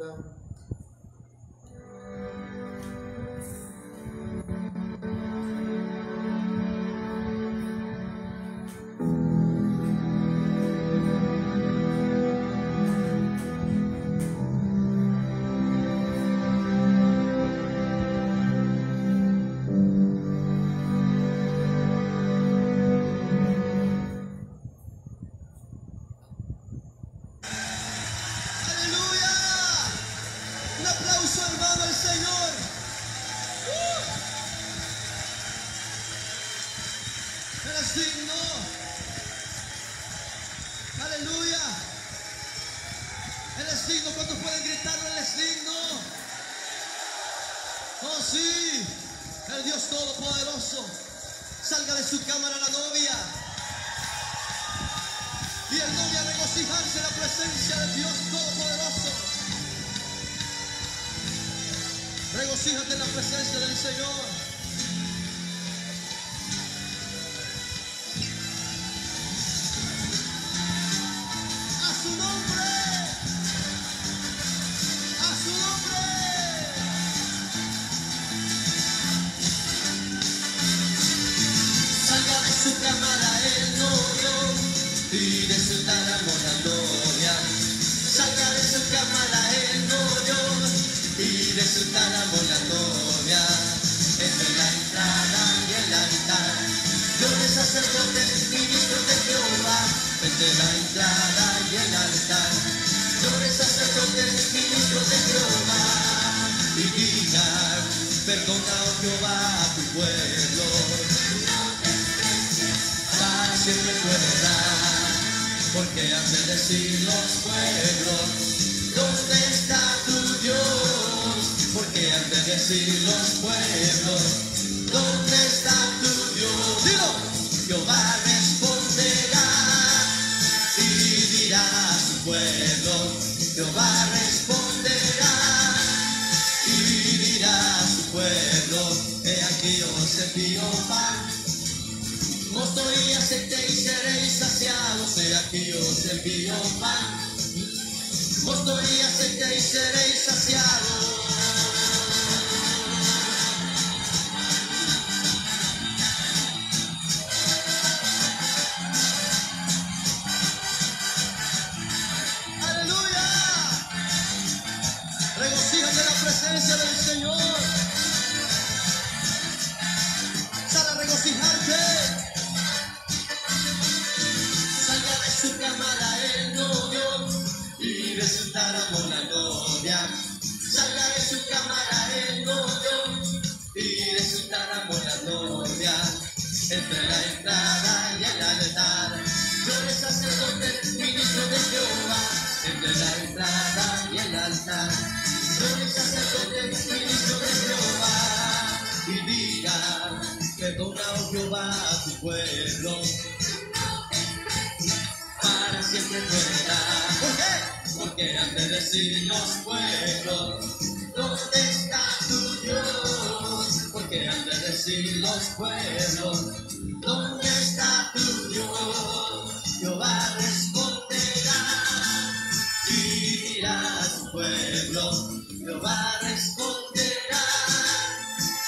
Santa. Regocíjate en la presencia del Señor. A su nombre. A su nombre. Salga de su cámara el novio y de su tálamo la novia. Salga de su cámara el novio y de su tálamo la novia. Entre la entrada y el altar, llores sacerdotes, ministros de Jehová. Entre la entrada y el altar, llores sacerdotes, ministros de Jehová. Y digan, perdona, oh Jehová, a tu pueblo. Para siempre tu heredad, porque han de decir los pueblos, ¿dónde está tu Dios? Porque han de decir los pueblos, ¿dónde está tu Dios? Dilo, Jehová responderá y dirá a su pueblo, Jehová responderá y dirá a su pueblo, he aquí os envío pan, mosto y aceite y seréis saciados, he aquí os envío pan, mosto y aceite y seréis saciados. ¡Aleluya! Regocíjate en la presencia del Señor. Sal a regocijarte. Salga de su cámara el novio y de su tálamo la novia. Salga de su cámara el novio y de su tálamo la novia. Entre la entrada y el altar, llores sacerdotes, ministros de Jehová. Entre la entrada y el altar, llores sacerdotes, ministros de Jehová. Y digan, perdona, oh Jehová, a tu pueblo. Para siempre tu heredad. ¿Por qué? Porque han de decir los pueblos, ¿dónde está tu Dios? Porque han de decir los pueblos, ¿dónde está tu Dios? Jehová responderá y dirá a su pueblo, Jehová responderá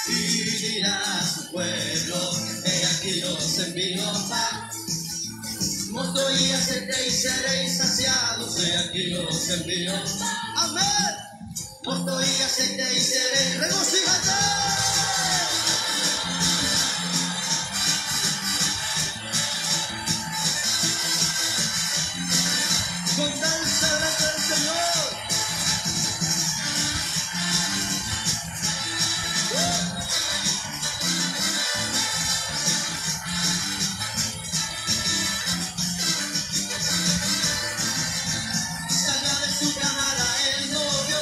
y dirá a su pueblo, he aquí os envío pan, mosto y aceite y seréis saciados, he aquí os envío pan. Amén. Mosto y aceite y seréis, regocíjate. Con danza delante del Señor. Salga de su cámara el novio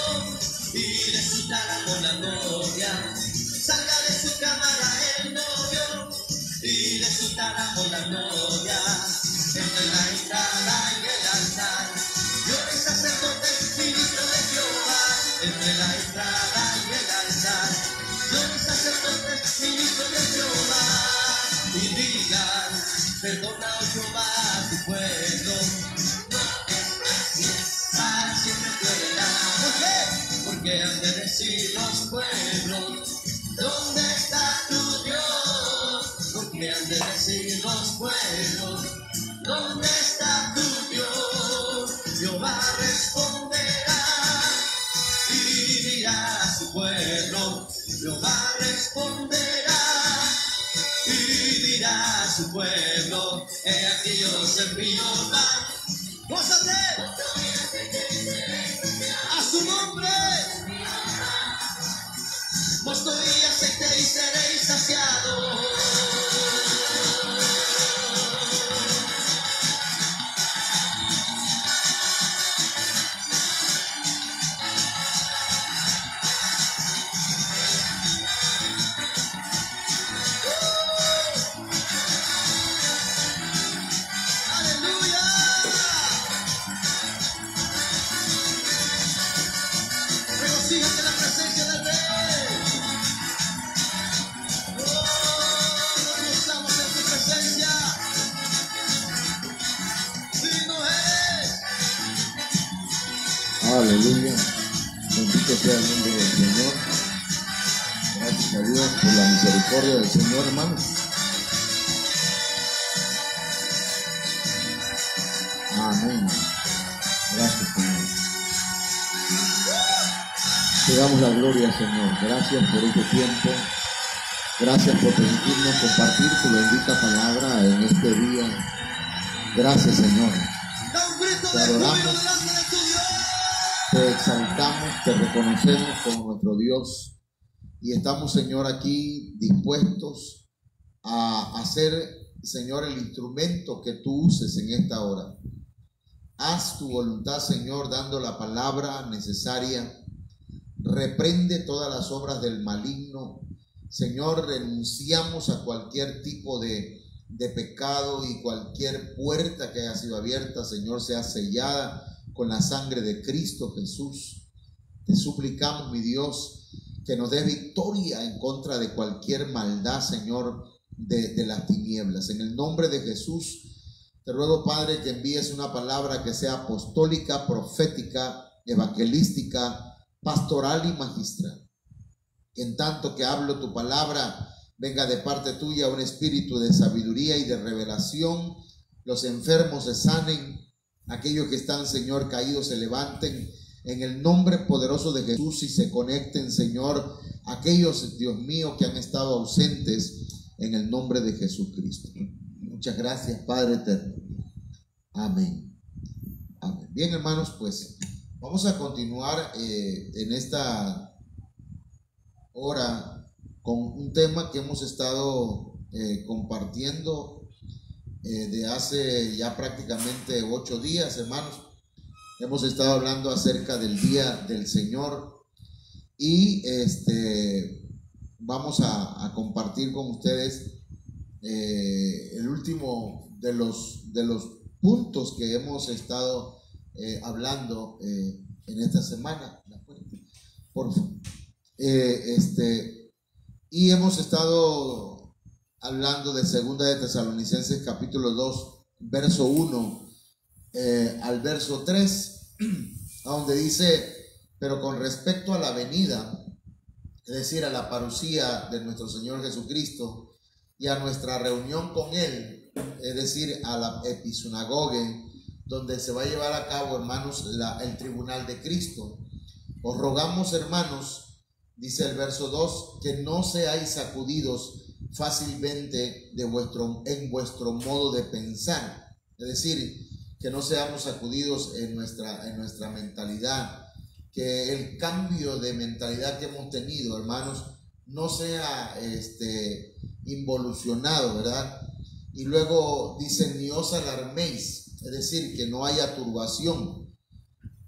y de su tálamo la novia. Salga de su cámara el novio y de su tálamo la novia. Entre la entrada y el altar, llores sacerdotes, ministros de Jehová. Entre la entrada y el altar, llores sacerdotes, ministros de Jehová. Y digan, perdona, oh Jehová, a tu pueblo. Para siempre tu heredad. ¿Por qué? porque han de decir los pueblos, ¿dónde está tu Dios? Porque han de decir los pueblos, ¿dónde está tu Dios? Jehová responderá y dirá a su pueblo, Jehová responderá y dirá a su pueblo, he aquí yo os envío pan. ¡Gózate! ¡A su nombre! Mosto y aceite y seréis saciados. Regocíjate en la presencia del Rey. Oh, nos gozamos en tu presencia. Digno es. Aleluya. Bendito sea el nombre del Señor. Gracias a Dios por la misericordia del Señor, hermanos. Amén. Gracias, Señor. Te damos la gloria, Señor. Gracias por este tiempo. Gracias por permitirnos compartir tu bendita palabra en este día. Gracias, Señor. Da un grito Te de júbilo adoramos. delante de tu Dios. Te exaltamos, te reconocemos como nuestro Dios y estamos, Señor, aquí dispuestos a hacer, Señor, el instrumento que tú uses en esta hora. Haz tu voluntad, Señor, dando la palabra necesaria. Reprende todas las obras del maligno. Señor, renunciamos a cualquier tipo de pecado y cualquier puerta que haya sido abierta, Señor, sea sellada con la sangre de Cristo Jesús. Te suplicamos, mi Dios, que nos des victoria en contra de cualquier maldad, Señor, de las tinieblas. En el nombre de Jesús, te ruego, Padre, que envíes una palabra que sea apostólica, profética, evangelística, pastoral y magistral. En tanto que hablo tu palabra, venga de parte tuya un espíritu de sabiduría y de revelación. Los enfermos se sanen, aquellos que están, Señor, caídos se levanten en el nombre poderoso de Jesús y se conecten, Señor, aquellos, Dios mío, que han estado ausentes en el nombre de Jesucristo. Muchas gracias, Padre eterno. Amén. Amén. Bien, hermanos, pues vamos a continuar en esta hora con un tema que hemos estado compartiendo de hace ya prácticamente 8 días, hermanos. Hemos estado hablando acerca del día del Señor y vamos a compartir con ustedes el último de los puntos que hemos estado hablando en esta semana. Por favor. Y hemos estado hablando de 2 de Tesalonicenses capítulo 2 verso 1 al verso 3, donde dice: pero con respecto a la venida, es decir, a la parucía de nuestro Señor Jesucristo y a nuestra reunión con Él, es decir, a la episinagoge, donde se va a llevar a cabo, hermanos, el tribunal de Cristo, os rogamos, hermanos, dice el verso 2, que no seáis sacudidos fácilmente en vuestro modo de pensar, es decir, que no seamos sacudidos en nuestra mentalidad, que el cambio de mentalidad que hemos tenido, hermanos, no sea involucionado, ¿verdad? Y luego dice: ni os alarméis, es decir, que no haya turbación,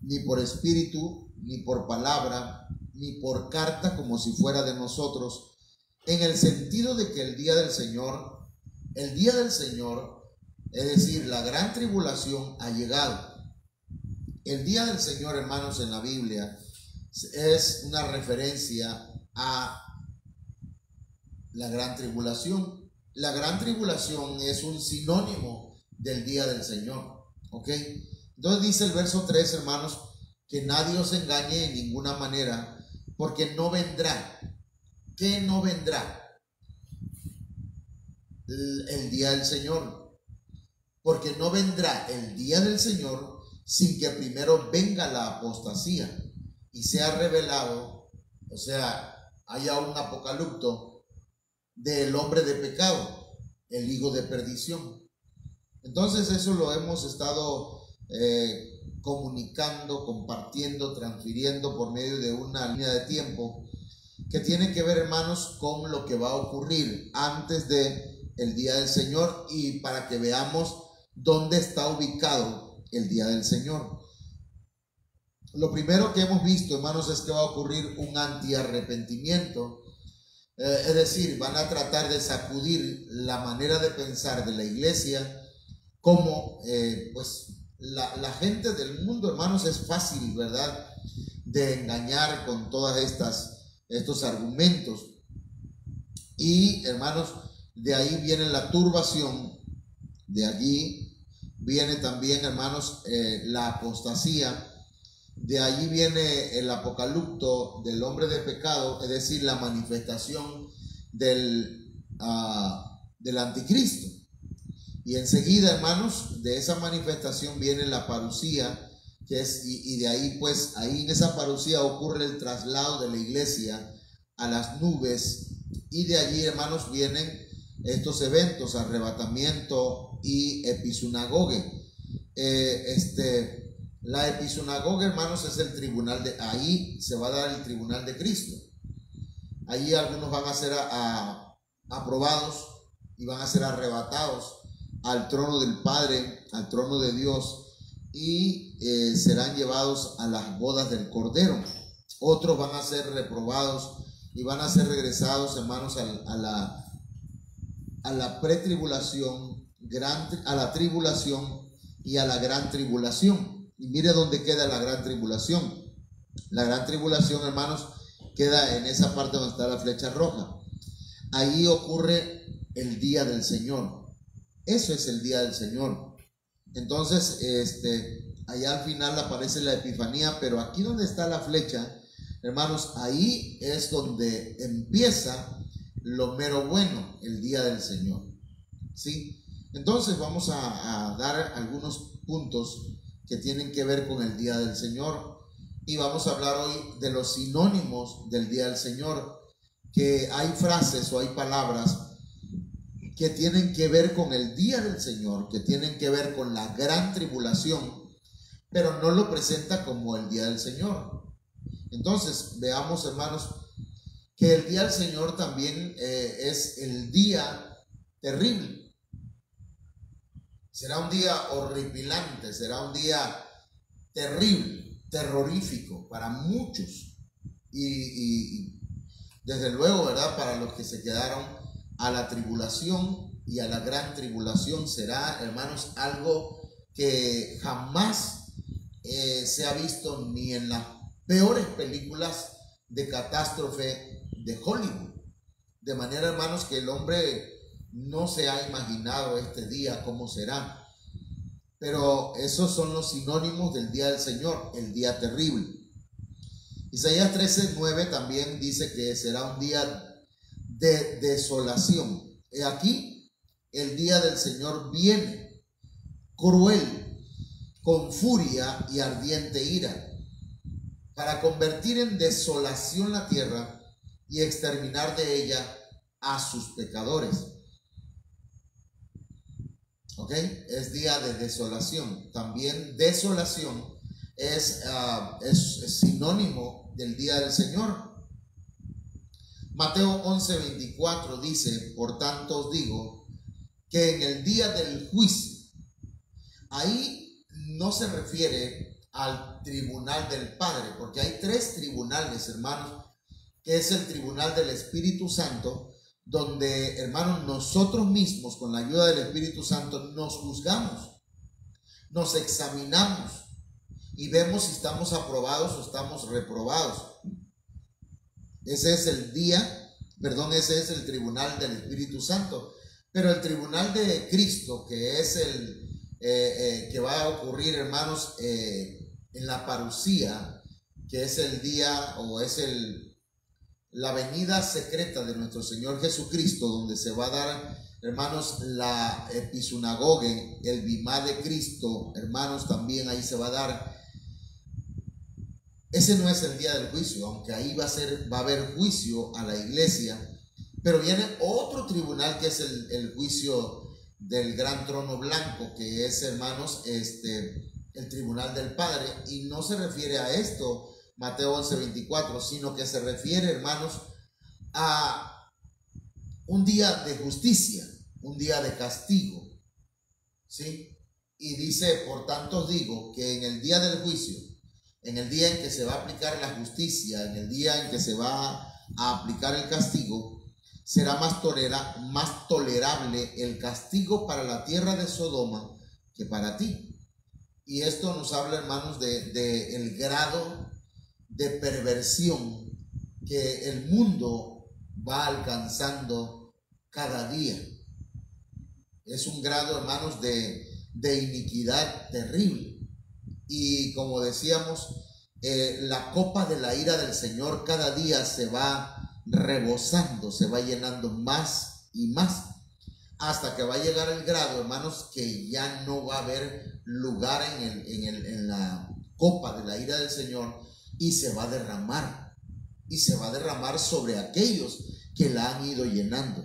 ni por espíritu, ni por palabra, ni por carta, como si fuera de nosotros, en el sentido de que el día del Señor, es decir, la gran tribulación ha llegado. El día del Señor, hermanos, en la Biblia es una referencia a la gran tribulación. La gran tribulación es un sinónimo del día del Señor, ¿ok? Entonces dice el verso 3, hermanos, que nadie os engañe en ninguna manera, porque no vendrá. ¿Qué no vendrá? El día del Señor. Porque no vendrá el día del Señor sin que primero venga la apostasía y sea revelado, o sea, haya un apocalipto del hombre de pecado, el hijo de perdición. Entonces eso lo hemos estado comunicando, compartiendo, transfiriendo por medio de una línea de tiempo que tiene que ver, hermanos, con lo que va a ocurrir antes de el día del Señor, y para que veamos dónde está ubicado el día del Señor. Lo primero que hemos visto, hermanos, es que va a ocurrir un antiarrepentimiento. Es decir, van a tratar de sacudir la manera de pensar de la iglesia, como pues la gente del mundo, hermanos, es fácil, ¿verdad?, de engañar con todas estos argumentos. Y, hermanos, de ahí viene la turbación, de allí viene también, hermanos, la apostasía, de allí viene el apocalipto del hombre de pecado, es decir, la manifestación del anticristo. Y enseguida, hermanos, de esa manifestación viene la parusía, que es, y de ahí, pues, ahí en esa parusía ocurre el traslado de la iglesia a las nubes, y de allí, hermanos, vienen estos eventos, arrebatamiento y episinagoge. La episinagoge, hermanos, es el tribunal de, ahí se va a dar el tribunal de Cristo. Allí algunos van a ser aprobados y van a ser arrebatados al trono del Padre, al trono de Dios, y serán llevados a las bodas del Cordero. Otros van a ser reprobados y van a ser regresados, hermanos, a la pretribulación, a la tribulación y a la gran tribulación. Y mire dónde queda la gran tribulación. La gran tribulación, hermanos, queda en esa parte donde está la flecha roja. Ahí ocurre el día del Señor. Eso es el día del Señor. Entonces, allá al final aparece la Epifanía, pero aquí donde está la flecha, hermanos, ahí es donde empieza lo mero bueno, el día del Señor. ¿Sí? Entonces vamos a dar algunos puntos que tienen que ver con el día del Señor, y vamos a hablar hoy de los sinónimos del día del Señor, que hay frases o hay palabras que tienen que ver con el día del Señor, que tienen que ver con la gran tribulación, pero no lo presenta como el día del Señor. Entonces, veamos, hermanos, que el día del Señor también es el día terrible. Será un día horripilante, será un día terrible, terrorífico para muchos. Y desde luego, ¿verdad?, para los que se quedaron a la tribulación y a la gran tribulación, será, hermanos, algo que jamás se ha visto ni en las peores películas de catástrofe de Hollywood. De manera, hermanos, que el hombre no se ha imaginado este día cómo será. Pero esos son los sinónimos del día del Señor, el día terrible. Isaías 13:9 también dice que será un día de desolación. Aquí el día del Señor viene cruel, con furia y ardiente ira, para convertir en desolación la tierra y exterminar de ella a sus pecadores. ¿Ok? Es día de desolación. También desolación es sinónimo del día del Señor. Mateo 11:24 dice: por tanto os digo que en el día del juicio, ahí no se refiere al tribunal del Padre, porque hay tres tribunales, hermanos, que es el tribunal del Espíritu Santo, donde, hermanos, nosotros mismos, con la ayuda del Espíritu Santo, nos juzgamos, nos examinamos y vemos si estamos aprobados o estamos reprobados. Ese es ese es el tribunal del Espíritu Santo. Pero el tribunal de Cristo, que es el que va a ocurrir, hermanos, en la parucía, que es el día o es la venida secreta de nuestro Señor Jesucristo, donde se va a dar, hermanos, la episinagoge, el bimá de Cristo, hermanos, también ahí se va a dar. Ese no es el día del juicio, aunque ahí va a haber juicio a la iglesia, pero viene otro tribunal que es el juicio del gran trono blanco, que es, hermanos, el tribunal del Padre, y no se refiere a esto, Mateo 11:24, sino que se refiere, hermanos, a un día de justicia, un día de castigo, ¿sí? Y dice, por tanto os digo que en el día del juicio, en el día en que se va a aplicar la justicia, en el día en que se va a aplicar el castigo, será más tolerable el castigo para la tierra de Sodoma que para ti. Y esto nos habla, hermanos, de el grado de perversión que el mundo va alcanzando cada día. Es un grado, hermanos, de iniquidad terrible. Y como decíamos, la copa de la ira del Señor cada día se va rebosando, se va llenando más y más, hasta que va a llegar el grado, hermanos, que ya no va a haber lugar en la copa de la ira del Señor, y se va a derramar, y se va a derramar sobre aquellos que la han ido llenando.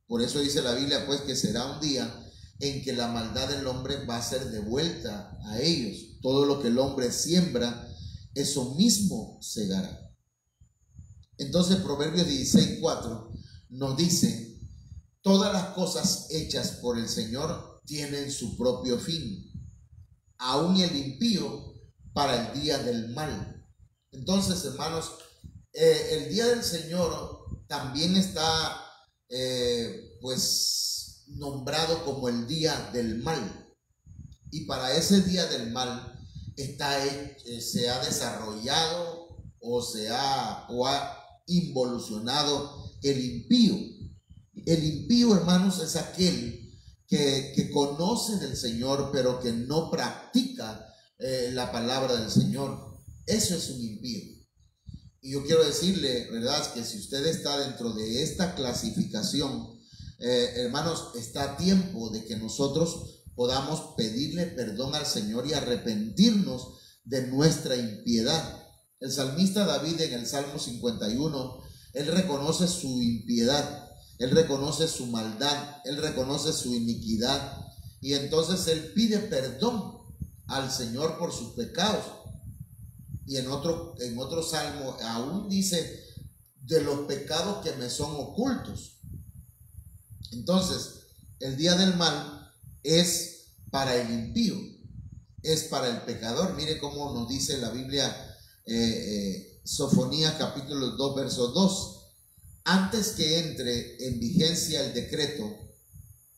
Por eso dice la Biblia, pues, que será un día en que la maldad del hombre va a ser devuelta a ellos. Todo lo que el hombre siembra, eso mismo segará. Entonces Proverbios 16:4 nos dice: todas las cosas hechas por el Señor tienen su propio fin, aún el impío para el día del mal. Entonces, hermanos, el día del Señor también está pues nombrado como el día del mal, y para ese día del mal se ha desarrollado o ha involucionado el impío. El impío, hermanos, es aquel que conoce del Señor pero que no practica la palabra del Señor. Eso es un impío. Y yo quiero decirle, ¿verdad?, que si usted está dentro de esta clasificación, hermanos, está a tiempo de que nosotros podamos pedirle perdón al Señor y arrepentirnos de nuestra impiedad. El salmista David, en el Salmo 51, él reconoce su impiedad, él reconoce su maldad, él reconoce su iniquidad, y entonces él pide perdón al Señor por sus pecados. Y en otro salmo aún dice: de los pecados que me son ocultos. Entonces, el día del mal es para el impío, es para el pecador. Mire cómo nos dice la Biblia, Sofonías capítulo 2, verso 2. Antes que entre en vigencia el decreto,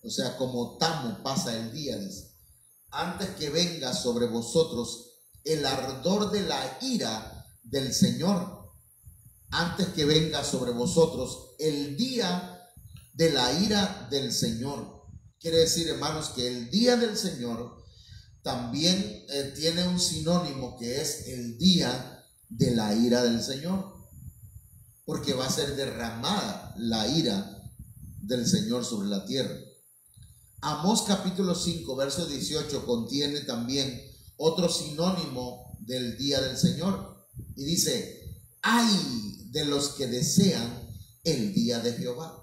o sea, como tamo pasa el día, dice, antes que venga sobre vosotros el ardor de la ira del Señor, antes que venga sobre vosotros el día de la ira del Señor. Quiere decir, hermanos, que el día del Señor también tiene un sinónimo, que es el día de la ira del Señor, porque va a ser derramada la ira del Señor sobre la tierra. Amós capítulo 5, verso 18 contiene también otro sinónimo del día del Señor, y dice: ay de los que desean el día de Jehová.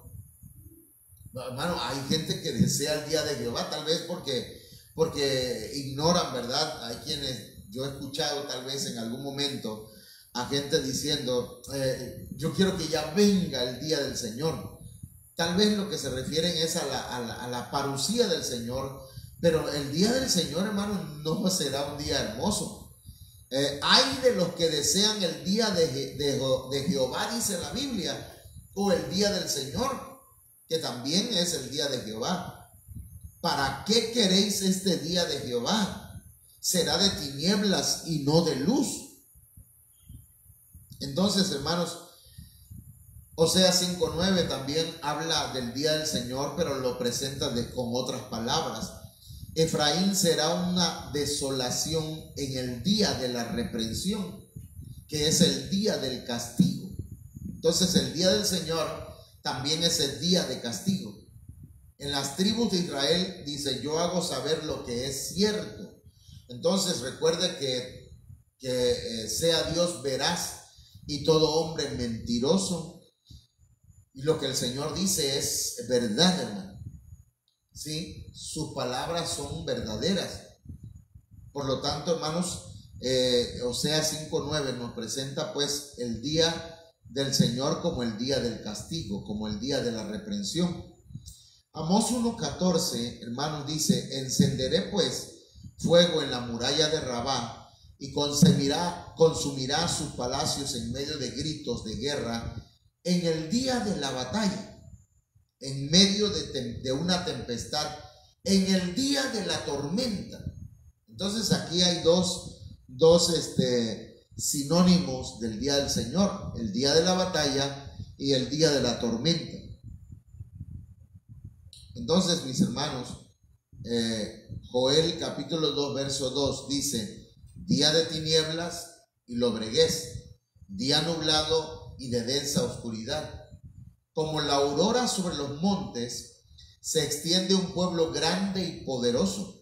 Hermano, hay gente que desea el día de Jehová, tal vez porque ignoran, ¿verdad? Hay quienes, yo he escuchado tal vez en algún momento a gente diciendo: yo quiero que ya venga el día del Señor. Tal vez lo que se refieren es a la parucía del Señor, pero el día del Señor, hermano, no será un día hermoso. Hay de los que desean el día de Jehová, dice la Biblia, o el día del Señor, que también es el día de Jehová. ¿Para qué queréis este día de Jehová? Será de tinieblas y no de luz. Entonces, hermanos, Oseas 5:9 también habla del día del Señor, pero lo presenta con otras palabras. Efraín será una desolación en el día de la reprensión, que es el día del castigo. Entonces el día del Señor también es el día de castigo. En las tribus de Israel dice: yo hago saber lo que es cierto. Entonces recuerde que sea Dios veraz y todo hombre mentiroso. Y lo que el Señor dice es verdad, hermano. ¿Sí? Sus palabras son verdaderas. Por lo tanto, hermanos, Oseas 5:9 nos presenta pues el día del Señor como el día del castigo, como el día de la reprensión. Amós 1:14, hermanos, dice: encenderé pues fuego en la muralla de Rabá y consumirá sus palacios en medio de gritos de guerra en el día de la batalla, en medio de una tempestad, en el día de la tormenta. Entonces aquí hay dos sinónimos del día del Señor: el día de la batalla y el día de la tormenta. Entonces, mis hermanos, Joel capítulo 2 verso 2 dice: día de tinieblas y lobreguez, día nublado y de densa oscuridad. Como la aurora sobre los montes, se extiende un pueblo grande y poderoso.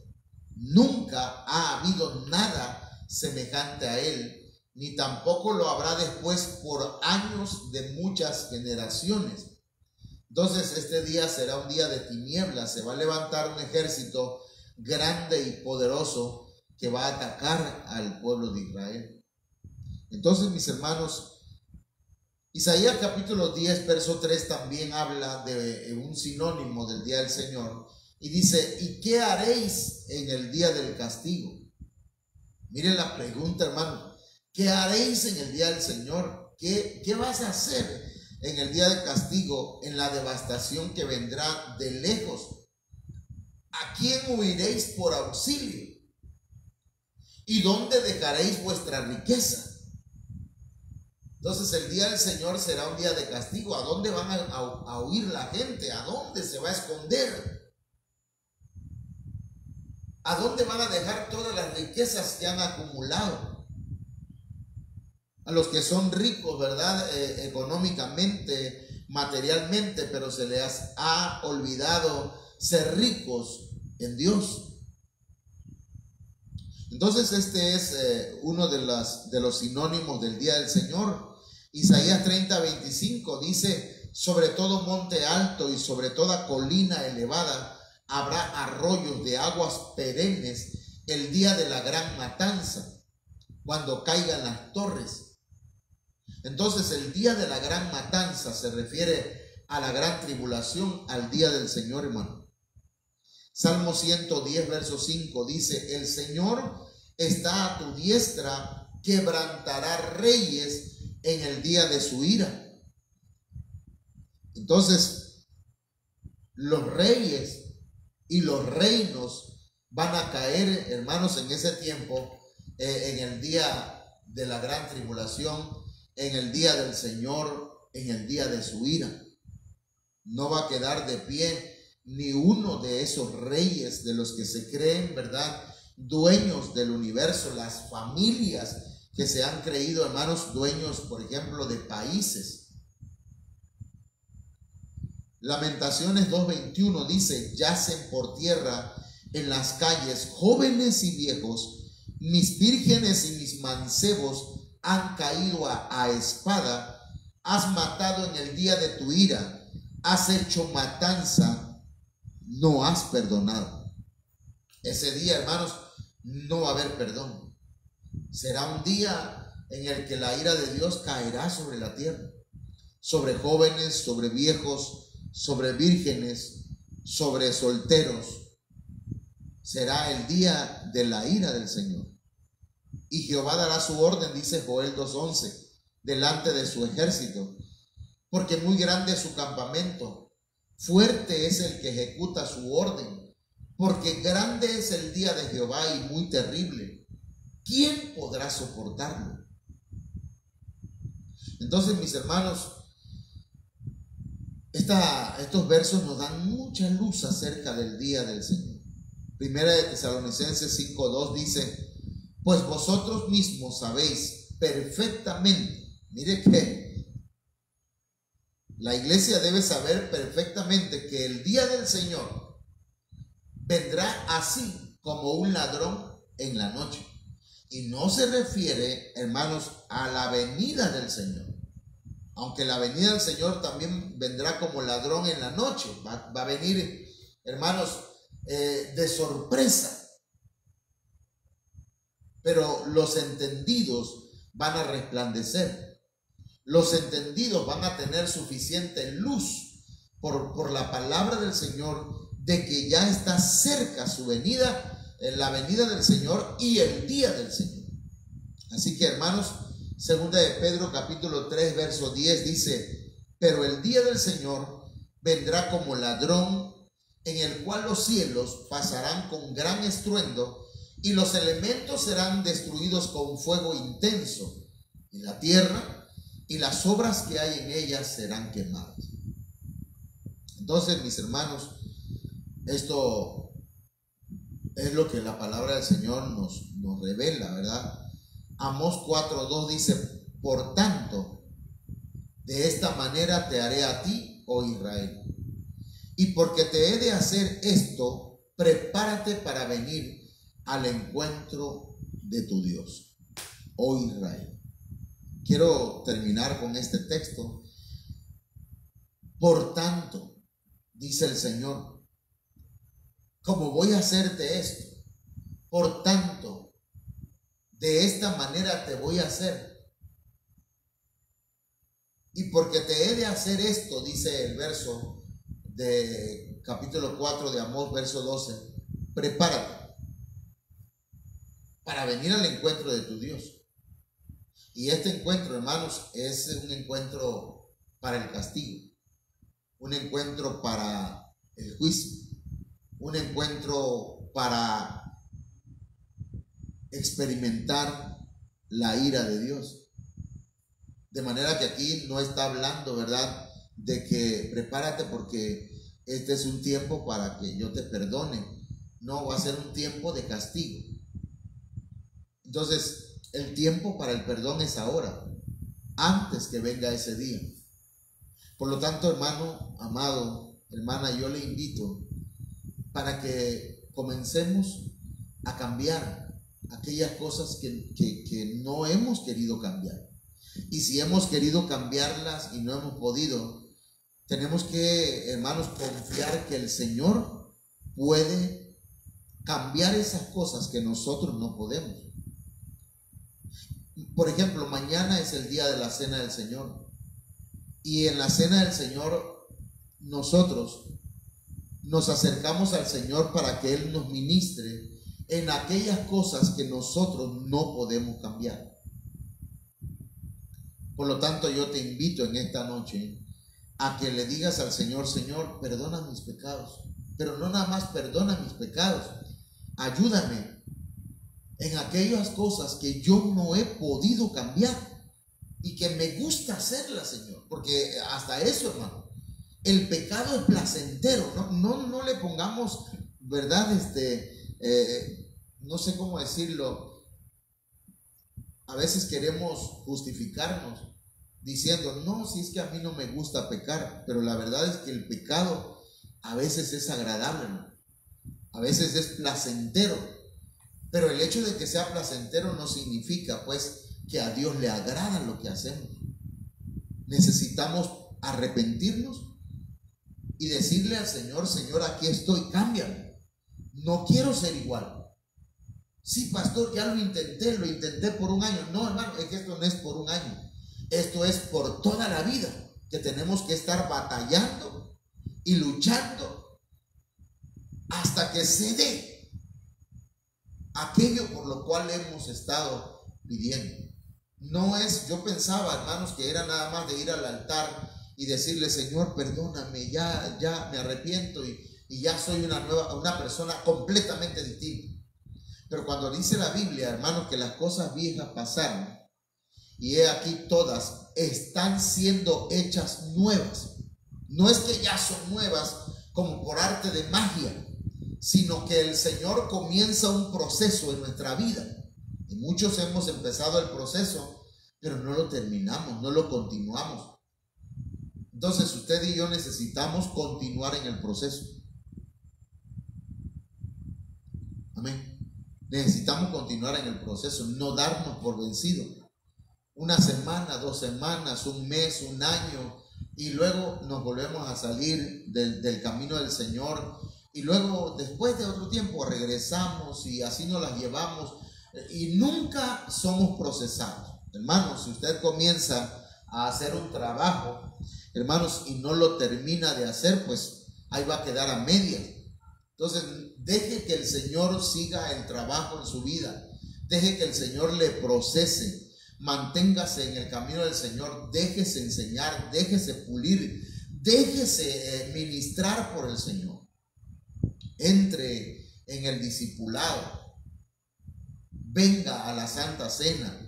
Nunca ha habido nada semejante a él, ni tampoco lo habrá después por años de muchas generaciones. Entonces este día será un día de tinieblas. Se va a levantar un ejército grande y poderoso que va a atacar al pueblo de Israel. Entonces, mis hermanos, Isaías capítulo 10 verso 3 también habla de un sinónimo del día del Señor y dice: ¿y qué haréis en el día del castigo? Miren la pregunta, hermano: ¿qué haréis en el día del Señor? ¿Qué vas a hacer en el día del castigo, en la devastación que vendrá de lejos? ¿A quién huiréis por auxilio? ¿Y dónde dejaréis vuestra riqueza? Entonces el día del Señor será un día de castigo. ¿A dónde van a huir la gente? ¿A dónde se va a esconder? ¿A dónde van a dejar todas las riquezas que han acumulado? A los que son ricos, ¿verdad? Económicamente, materialmente, pero se les ha olvidado ser ricos en Dios. Entonces este es uno de los sinónimos del día del Señor. Isaías 30:25 dice: sobre todo monte alto y sobre toda colina elevada habrá arroyos de aguas perennes el día de la gran matanza, cuando caigan las torres. Entonces el día de la gran matanza se refiere a la gran tribulación, al día del Señor, hermano. Salmo 110 verso 5 dice: el Señor está a tu diestra, quebrantará reyes en el día de su ira. Entonces los reyes y los reinos van a caer, hermanos, en ese tiempo, en el día de la gran tribulación, en el día del Señor, en el día de su ira. No va a quedar de pie ni uno de esos reyes de los que se creen, ¿verdad?, dueños del universo, las familias que se han creído, hermanos, dueños, por ejemplo, de países. Lamentaciones 2:21 dice: yacen por tierra en las calles jóvenes y viejos, mis vírgenes y mis mancebos han caído a espada. Has matado en el día de tu ira, has hecho matanza, no has perdonado. Ese día, hermanos, no va a haber perdón. Será un día en el que la ira de Dios caerá sobre la tierra, sobre jóvenes, sobre viejos, sobre vírgenes, sobre solteros. Será el día de la ira del Señor. Y Jehová dará su orden, dice Joel 2:11, delante de su ejército, porque muy grande es su campamento, fuerte es el que ejecuta su orden, porque grande es el día de Jehová y muy terrible. ¿Quién podrá soportarlo? Entonces, mis hermanos, estos versos nos dan mucha luz acerca del día del Señor. Primera de Tesalonicenses 5:2 dice: pues vosotros mismos sabéis perfectamente. Mire que la iglesia debe saber perfectamente que el día del Señor vendrá así como un ladrón en la noche. Y no se refiere, hermanos, a la venida del Señor. Aunque la venida del Señor también vendrá como ladrón en la noche. Va a venir, hermanos, de sorpresa. Pero los entendidos van a resplandecer. Los entendidos van a tener suficiente luz por la palabra del Señor, de que ya está cerca su venida, la venida del Señor y el día del Señor. Así que, hermanos, segunda de Pedro capítulo 3 verso 10 dice: pero el día del Señor vendrá como ladrón, en el cual los cielos pasarán con gran estruendo y los elementos serán destruidos con fuego intenso, y la tierra y las obras que hay en ellas serán quemadas. Entonces, mis hermanos, esto es lo que la palabra del Señor nos revela, ¿verdad? Amós 4:2 dice: por tanto, de esta manera te haré a ti, oh Israel, y porque te he de hacer esto, prepárate para venir al encuentro de tu Dios, oh Israel. Quiero terminar con este texto. Por tanto, dice el Señor, como voy a hacerte esto, por tanto, de esta manera te voy a hacer. Y porque te he de hacer esto, dice el verso de capítulo 4 de Amós, verso 12, prepárate para venir al encuentro de tu Dios. Y este encuentro, hermanos, es un encuentro para el castigo, un encuentro para el juicio, un encuentro para experimentar la ira de Dios. De manera que aquí no está hablando, ¿verdad?, de que prepárate porque este es un tiempo para que yo te perdone. No, va a ser un tiempo de castigo. Entonces, el tiempo para el perdón es ahora, antes que venga ese día. Por lo tanto, hermano, amado, hermana, yo le invito para que comencemos a cambiar aquellas cosas que no hemos querido cambiar. Y si hemos querido cambiarlas y no hemos podido, tenemos que, hermanos, confiar que el Señor puede cambiar esas cosas que nosotros no podemos. Por ejemplo, mañana es el día de la Cena del Señor. Y en la Cena del Señor nosotros nos acercamos al Señor para que Él nos ministre en aquellas cosas que nosotros no podemos cambiar. Por lo tanto, yo te invito en esta noche a que le digas al Señor: Señor, perdona mis pecados. Pero no nada más perdona mis pecados, ayúdame en aquellas cosas que yo no he podido cambiar y que me gusta hacerlas, Señor. Porque hasta eso, hermano, el pecado es placentero. No le pongamos, ¿verdad? No sé cómo decirlo. A veces queremos justificarnos diciendo: no, si es que a mí no me gusta pecar. Pero la verdad es que el pecado a veces es agradable, ¿no? A veces es placentero. Pero el hecho de que sea placentero no significa, pues, que a Dios le agrada lo que hacemos. Necesitamos arrepentirnos y decirle al Señor: Señor, aquí estoy, cámbiame. No quiero ser igual. Sí, pastor, ya lo intenté por un año. No, hermano, es que esto no es por un año. Esto es por toda la vida, que tenemos que estar batallando y luchando hasta que se dé aquello por lo cual hemos estado pidiendo. No es, yo pensaba, hermanos, que era nada más de ir al altar y decirle: Señor, perdóname, ya me arrepiento y ya soy una persona completamente distinta. Pero cuando dice la Biblia, hermanos, que las cosas viejas pasaron y he aquí todas están siendo hechas nuevas, no es que ya son nuevas como por arte de magia, sino que el Señor comienza un proceso en nuestra vida. Y muchos hemos empezado el proceso, pero no lo terminamos, no lo continuamos. Entonces usted y yo necesitamos continuar en el proceso. Amén. Necesitamos continuar en el proceso, no darnos por vencido. Una semana, 2 semanas, un mes, un año, y luego nos volvemos a salir del camino del Señor, y luego después de otro tiempo regresamos y así nos las llevamos, y nunca somos procesados. Hermanos, si usted comienza a hacer un trabajo, hermanos, y no lo termina de hacer, pues ahí va a quedar a medias. Entonces, deje que el Señor siga el trabajo en su vida, deje que el Señor le procese, manténgase en el camino del Señor, déjese enseñar, déjese pulir, déjese ministrar por el Señor. Entre en el discipulado, venga a la Santa Cena,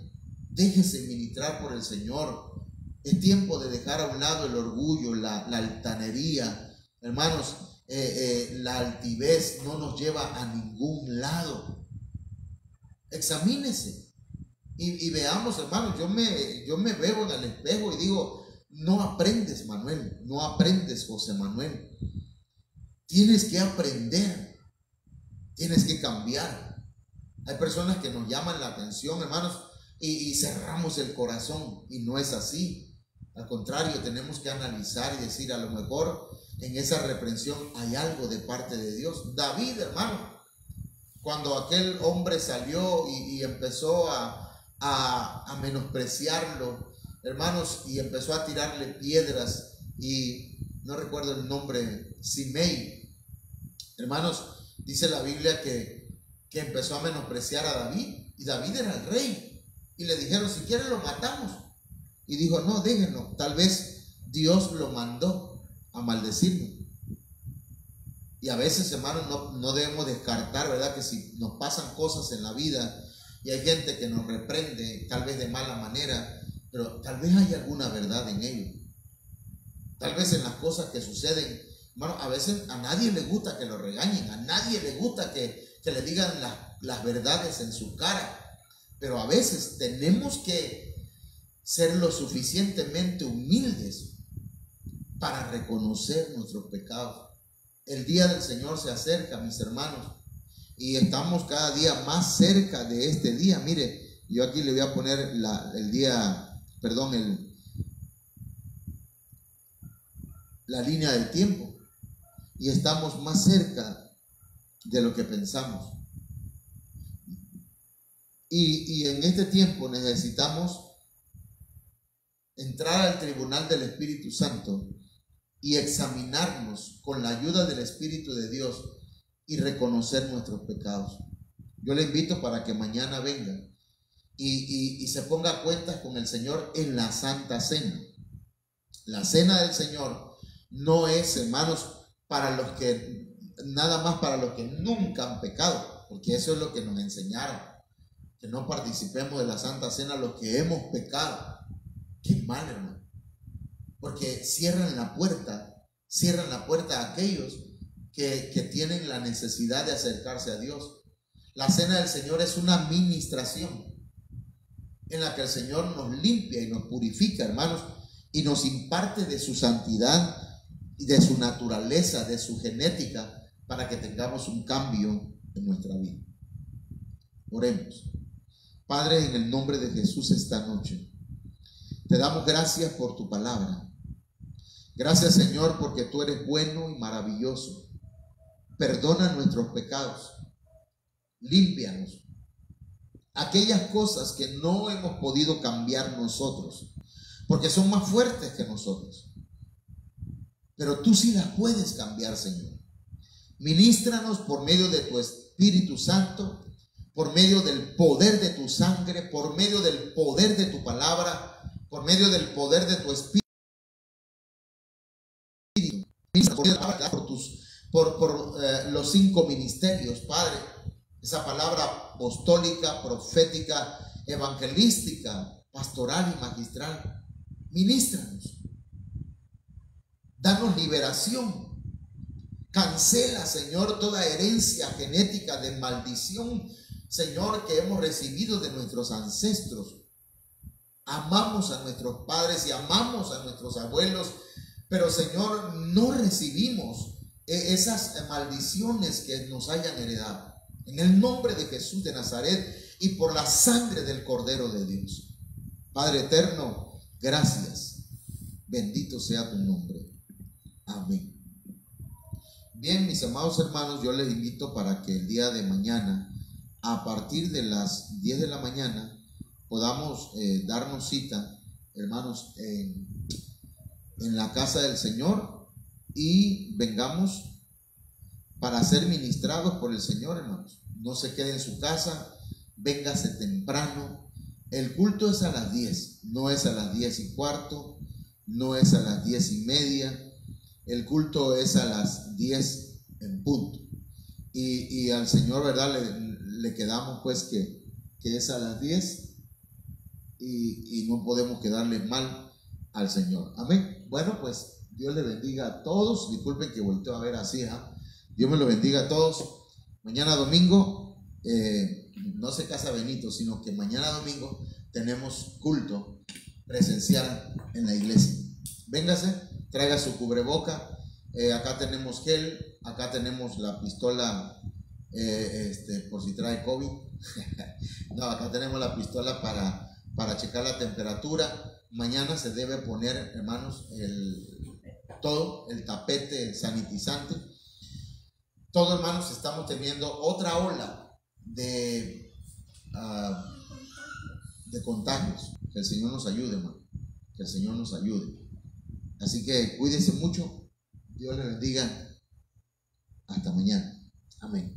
déjese ministrar por el Señor. Es tiempo de dejar a un lado el orgullo, la altanería. Hermanos, la altivez no nos lleva a ningún lado. Examínese y veamos, hermanos. Yo me veo en el espejo y digo, no aprendes, Manuel, no aprendes, José Manuel. Tienes que aprender, tienes que cambiar. Hay personas que nos llaman la atención, hermanos, y cerramos el corazón, y no es así. Al contrario, tenemos que analizar y decir, a lo mejor en esa reprensión hay algo de parte de Dios. David, hermano, cuando aquel hombre salió y empezó a menospreciarlo, hermanos, y empezó a tirarle piedras, y no recuerdo el nombre, Simei, hermanos, dice la Biblia que empezó a menospreciar a David, y David era el rey, y le dijeron, si quieren lo matamos, y dijo, no, déjenlo, tal vez Dios lo mandó a maldecirme. Y a veces, hermanos, no debemos descartar, ¿verdad?, que si nos pasan cosas en la vida y hay gente que nos reprende, tal vez de mala manera, pero tal vez hay alguna verdad en ello. Tal vez en las cosas que suceden, hermano, a veces a nadie le gusta que lo regañen, a nadie le gusta que le digan las verdades en su cara, pero a veces tenemos que ser lo suficientemente humildes para reconocer nuestros pecados. El día del Señor se acerca, mis hermanos, y estamos cada día más cerca de este día. Mire, yo aquí le voy a poner la línea del tiempo, y estamos más cerca de lo que pensamos. Y en este tiempo necesitamos entrar al tribunal del Espíritu Santo y examinarnos con la ayuda del Espíritu de Dios y reconocer nuestros pecados. Yo le invito para que mañana venga y se ponga a cuentas con el Señor en la Santa Cena. La Cena del Señor no es, hermanos, nada más para los que nunca han pecado, porque eso es lo que nos enseñaron, que no participemos de la Santa Cena los que hemos pecado. Qué mal, hermano, porque cierran la puerta a aquellos que tienen la necesidad de acercarse a Dios. La Cena del Señor es una ministración en la que el Señor nos limpia y nos purifica, hermanos, y nos imparte de su santidad y de su naturaleza, de su genética, para que tengamos un cambio en nuestra vida. Oremos. Padre, en el nombre de Jesús, esta noche te damos gracias por tu palabra. Gracias, Señor, porque tú eres bueno y maravilloso. Perdona nuestros pecados. Límpianos. Aquellas cosas que no hemos podido cambiar nosotros, porque son más fuertes que nosotros. Pero tú sí las puedes cambiar, Señor. Ministranos por medio de tu Espíritu Santo, por medio del poder de tu sangre, por medio del poder de tu palabra, por medio del poder de tu Espíritu, por los 5 ministerios, Padre, esa palabra apostólica, profética, evangelística, pastoral y magistral. Ministranos, danos liberación, Cancela, Señor, toda herencia genética de maldición, Señor, que hemos recibido de nuestros ancestros. Amamos a nuestros padres y amamos a nuestros abuelos, pero, Señor, no recibimos esas maldiciones que nos hayan heredado. En el nombre de Jesús de Nazaret y por la sangre del Cordero de Dios. Padre eterno, gracias. Bendito sea tu nombre. Amén. Bien, mis amados hermanos, yo les invito para que el día de mañana, a partir de las 10 de la mañana, podamos darnos cita, hermanos, en la casa del Señor y vengamos para ser ministrados por el Señor, hermanos. No se quede en su casa, véngase temprano. El culto es a las 10, no es a las 10:15, no es a las 10:30. El culto es a las 10 en punto. Y al Señor, ¿verdad? Le quedamos pues que es a las 10 y no podemos quedarle mal al Señor. Amén. Bueno, pues Dios le bendiga a todos. Disculpen que volteo a ver así, ¿eh? Dios me lo bendiga a todos. Mañana domingo, no se casa Benito, sino que mañana domingo tenemos culto presencial en la iglesia. Véngase, traiga su cubreboca. Acá tenemos gel, acá tenemos la pistola por si trae COVID. No, acá tenemos la pistola para checar la temperatura. Mañana se debe poner, hermanos, todo el tapete, el sanitizante. Todo, hermanos, estamos teniendo otra ola de contagios. Que el Señor nos ayude, hermano. Que el Señor nos ayude. Así que cuídense mucho. Dios les bendiga. Hasta mañana. Amén.